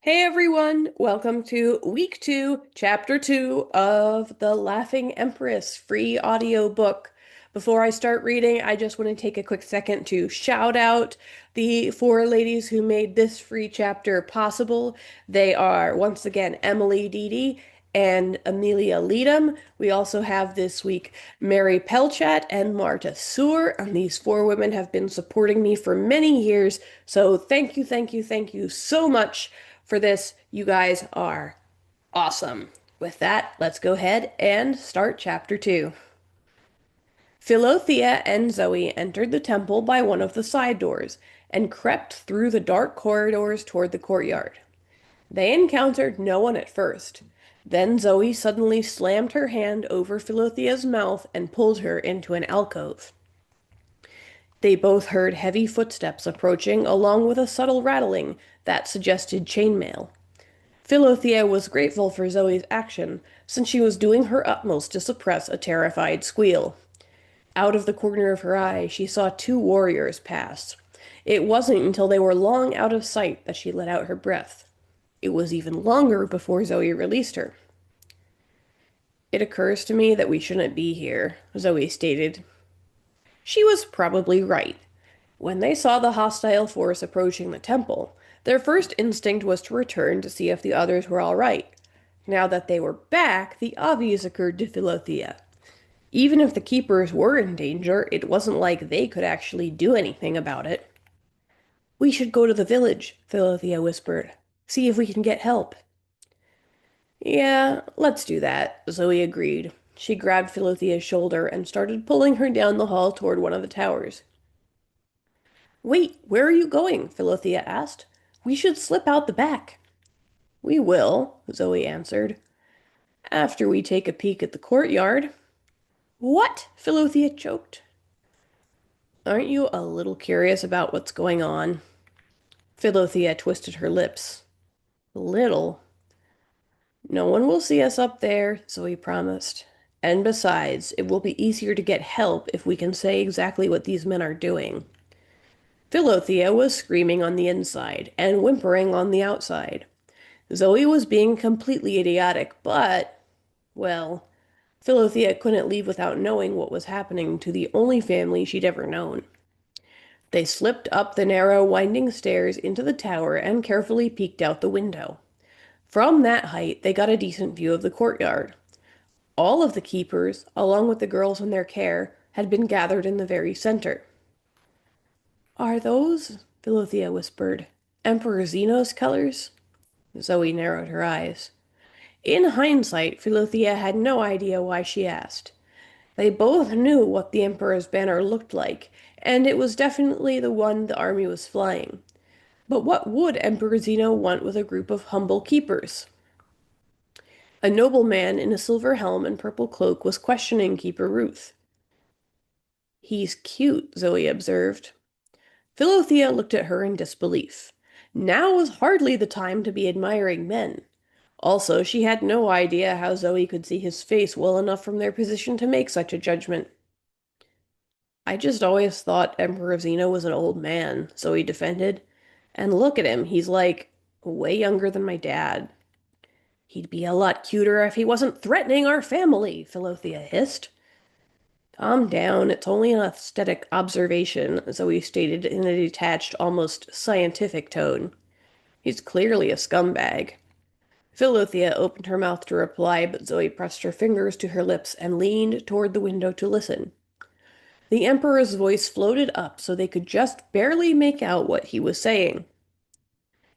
Hey everyone, welcome to week 2, chapter 2 of the Laughing Empress free audiobook. Before I start reading, I just want to take a quick second to shout out the four ladies who made this free chapter possible. They are, once again, Emily Dede and Amelia Leadham. We also have this week Mary Pelchat and Marta Sewell, and these four women have been supporting me for many years. So thank you, thank you, thank you so much for this. You guys are awesome. With that, let's go ahead and start chapter 2. Philothea and Zoe entered the temple by one of the side doors and crept through the dark corridors toward the courtyard. They encountered no one at first. Then Zoe suddenly slammed her hand over Philothea's mouth and pulled her into an alcove. They both heard heavy footsteps approaching, along with a subtle rattling that suggested chainmail. Philothea was grateful for Zoe's action, since she was doing her utmost to suppress a terrified squeal. Out of the corner of her eye, she saw two warriors pass. It wasn't until they were long out of sight that she let out her breath. It was even longer before Zoe released her. "It occurs to me that we shouldn't be here," Zoe stated. She was probably right. When they saw the hostile force approaching the temple, their first instinct was to return to see if the others were all right. Now that they were back, the obvious occurred to Philothea. Even if the keepers were in danger, it wasn't like they could actually do anything about it. "We should go to the village," Philothea whispered. "See if we can get help." "Yeah, let's do that," Zoe agreed. She grabbed Philothea's shoulder and started pulling her down the hall toward one of the towers. "Wait, where are you going?" Philothea asked. "We should slip out the back." "We will," Zoe answered, "after we take a peek at the courtyard." "What?" Philothea choked. "Aren't you a little curious about what's going on?" Philothea twisted her lips. "Little." "No one will see us up there," Zoe promised. "And besides, it will be easier to get help if we can say exactly what these men are doing." Philothea was screaming on the inside and whimpering on the outside. Zoe was being completely idiotic, but, well, Philothea couldn't leave without knowing what was happening to the only family she'd ever known. They slipped up the narrow, winding stairs into the tower and carefully peeked out the window. From that height, they got a decent view of the courtyard. All of the keepers, along with the girls in their care, had been gathered in the very center. "Are those," Philothea whispered, "Emperor Zeno's colors?" Zoe narrowed her eyes. In hindsight, Philothea had no idea why she asked. They both knew what the Emperor's banner looked like, and it was definitely the one the army was flying. But what would Emperor Zeno want with a group of humble keepers? A nobleman in a silver helm and purple cloak was questioning Keeper Ruth. "He's cute," Zoe observed. Philothea looked at her in disbelief. Now was hardly the time to be admiring men. Also, she had no idea how Zoe could see his face well enough from their position to make such a judgment. "I just always thought Emperor Zeno was an old man," Zoe defended. "And look at him, he's like way younger than my dad." "He'd be a lot cuter if he wasn't threatening our family," Philothea hissed. "Calm down, it's only an aesthetic observation," Zoe stated in a detached, almost scientific tone. "He's clearly a scumbag." Philothea opened her mouth to reply, but Zoe pressed her fingers to her lips and leaned toward the window to listen. The Emperor's voice floated up so they could just barely make out what he was saying.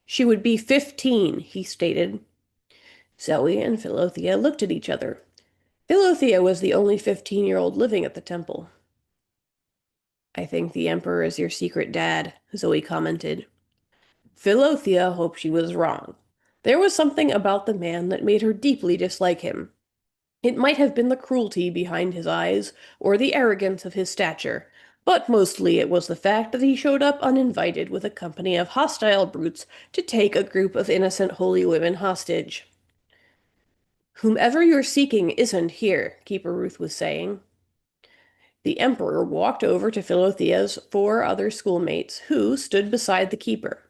"She would be 15, he stated. Zoe and Philothea looked at each other. Philothea was the only 15-year-old living at the temple. "I think the Emperor is your secret dad," Zoe commented. Philothea hoped she was wrong. There was something about the man that made her deeply dislike him. It might have been the cruelty behind his eyes, or the arrogance of his stature, but mostly it was the fact that he showed up uninvited with a company of hostile brutes to take a group of innocent holy women hostage. "Whomever you're seeking isn't here," Keeper Ruth was saying. The Emperor walked over to Philothea's four other schoolmates, who stood beside the keeper.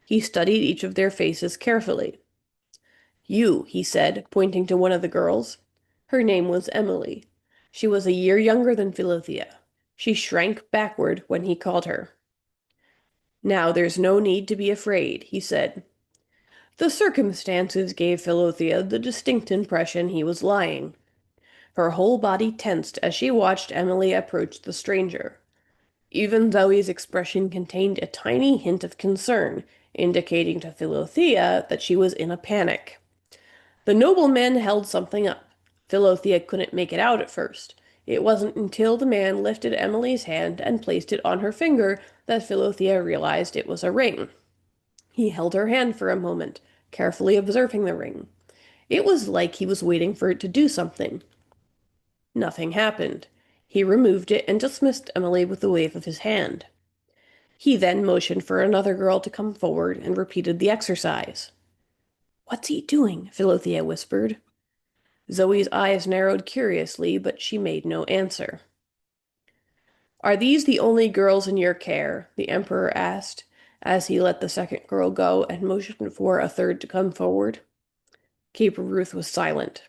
He studied each of their faces carefully. You, he said, pointing to one of the girls. Her name was Emily. She was a year younger than Philothea. She shrank backward when he called her. Now there's no need to be afraid, he said. The circumstances gave Philothea the distinct impression he was lying. Her whole body tensed as she watched Emily approach the stranger. Even Zoe's expression contained a tiny hint of concern, indicating to Philothea that she was in a panic. The nobleman held something up. Philothea couldn't make it out at first. It wasn't until the man lifted Emily's hand and placed it on her finger that Philothea realized it was a ring. He held her hand for a moment, carefully observing the ring. It was like he was waiting for it to do something. Nothing happened. He removed it and dismissed Emily with a wave of his hand. He then motioned for another girl to come forward and repeated the exercise. What's he doing? Philothea whispered. Zoe's eyes narrowed curiously, but she made no answer. Are these the only girls in your care? The Emperor asked, as he let the second girl go and motioned for a third to come forward. Keeper Ruth was silent.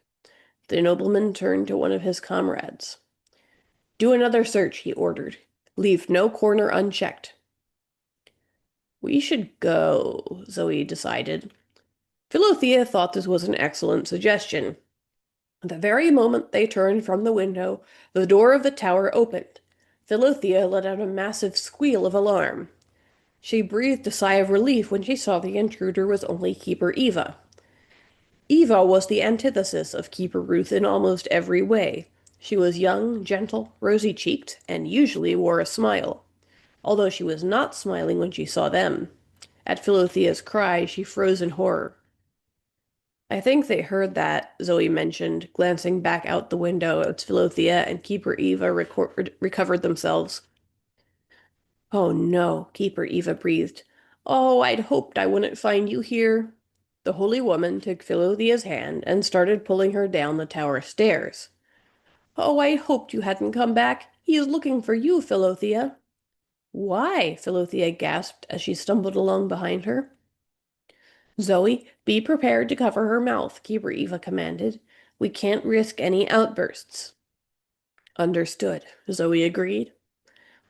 The nobleman turned to one of his comrades. Do another search, he ordered. Leave no corner unchecked. We should go, Zoe decided. Philothea thought this was an excellent suggestion. The very moment they turned from the window, the door of the tower opened. Philothea let out a massive squeal of alarm. She breathed a sigh of relief when she saw the intruder was only Keeper Eva. Eva was the antithesis of Keeper Ruth in almost every way. She was young, gentle, rosy-cheeked, and usually wore a smile, although she was not smiling when she saw them. At Philothea's cry, she froze in horror. I think they heard that, Zoe mentioned, glancing back out the window as Philothea and Keeper Eva recovered themselves. Oh no, Keeper Eva breathed. Oh, I'd hoped I wouldn't find you here. The holy woman took Philothea's hand and started pulling her down the tower stairs. Oh, I hoped you hadn't come back. He is looking for you, Philothea. Why? Philothea gasped as she stumbled along behind her. Zoe, be prepared to cover her mouth, Keeper Eva commanded. We can't risk any outbursts. Understood, Zoe agreed.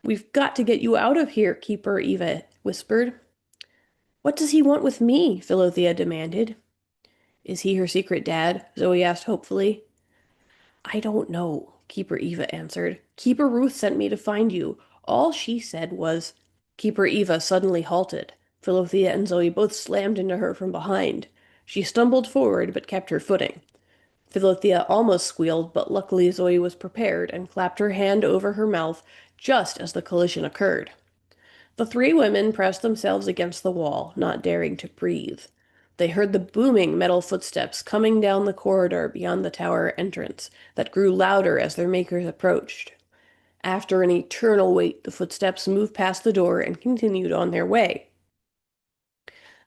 We've got to get you out of here, Keeper Eva whispered. What does he want with me? Philothea demanded. Is he her secret dad? Zoe asked hopefully. I don't know, Keeper Eva answered. Keeper Ruth sent me to find you. All she said was... Keeper Eva suddenly halted. Philothea and Zoe both slammed into her from behind. She stumbled forward but kept her footing. Philothea almost squealed, but luckily Zoe was prepared and clapped her hand over her mouth just as the collision occurred. The three women pressed themselves against the wall, not daring to breathe. They heard the booming metal footsteps coming down the corridor beyond the tower entrance that grew louder as their makers approached. After an eternal wait, the footsteps moved past the door and continued on their way.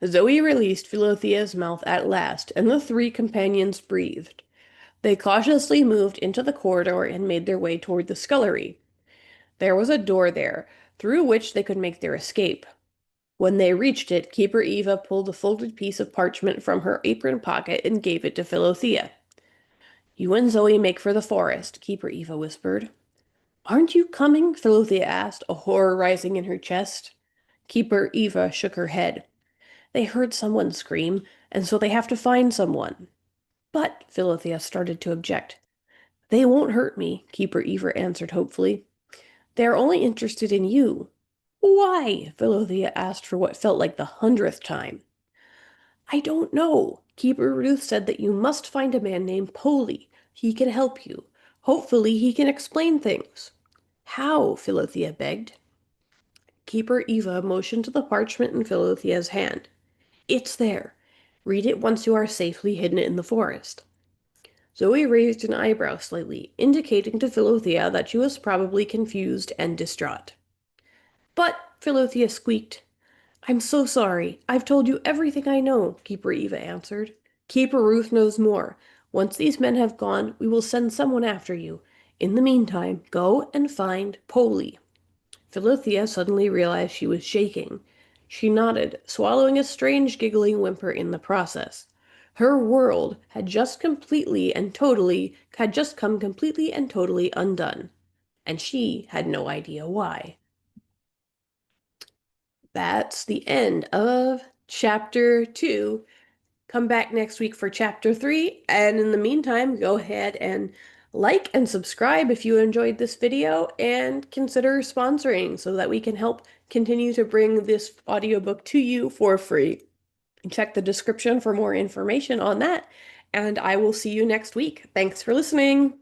Zoe released Philothea's mouth at last, and the three companions breathed. They cautiously moved into the corridor and made their way toward the scullery. There was a door there, through which they could make their escape. When they reached it, Keeper Eva pulled a folded piece of parchment from her apron pocket and gave it to Philothea. You and Zoe make for the forest, Keeper Eva whispered. Aren't you coming? Philothea asked, a horror rising in her chest. Keeper Eva shook her head. They heard someone scream, and so they have to find someone. But, Philothea started to object. They won't hurt me, Keeper Eva answered hopefully. They're only interested in you. Why? Philothea asked for what felt like the 100th time. I don't know. Keeper Ruth said that you must find a man named Polly. He can help you. Hopefully he can explain things. How? Philothea begged. Keeper Eva motioned to the parchment in Philothea's hand. It's there. Read it once you are safely hidden in the forest. Zoe raised an eyebrow slightly, indicating to Philothea that she was probably confused and distraught. But, Philothea squeaked. I'm so sorry. I've told you everything I know, Keeper Eva answered. Keeper Ruth knows more. Once these men have gone, we will send someone after you. In the meantime, go and find Polly. Philothea suddenly realized she was shaking. She nodded, swallowing a strange giggling whimper in the process. Her world had just come completely and totally undone, and she had no idea why. That's the end of chapter 2. Come back next week for chapter 3, and in the meantime, go ahead and like and subscribe if you enjoyed this video, and consider sponsoring so that we can help continue to bring this audiobook to you for free. Check the description for more information on that, and I will see you next week. Thanks for listening.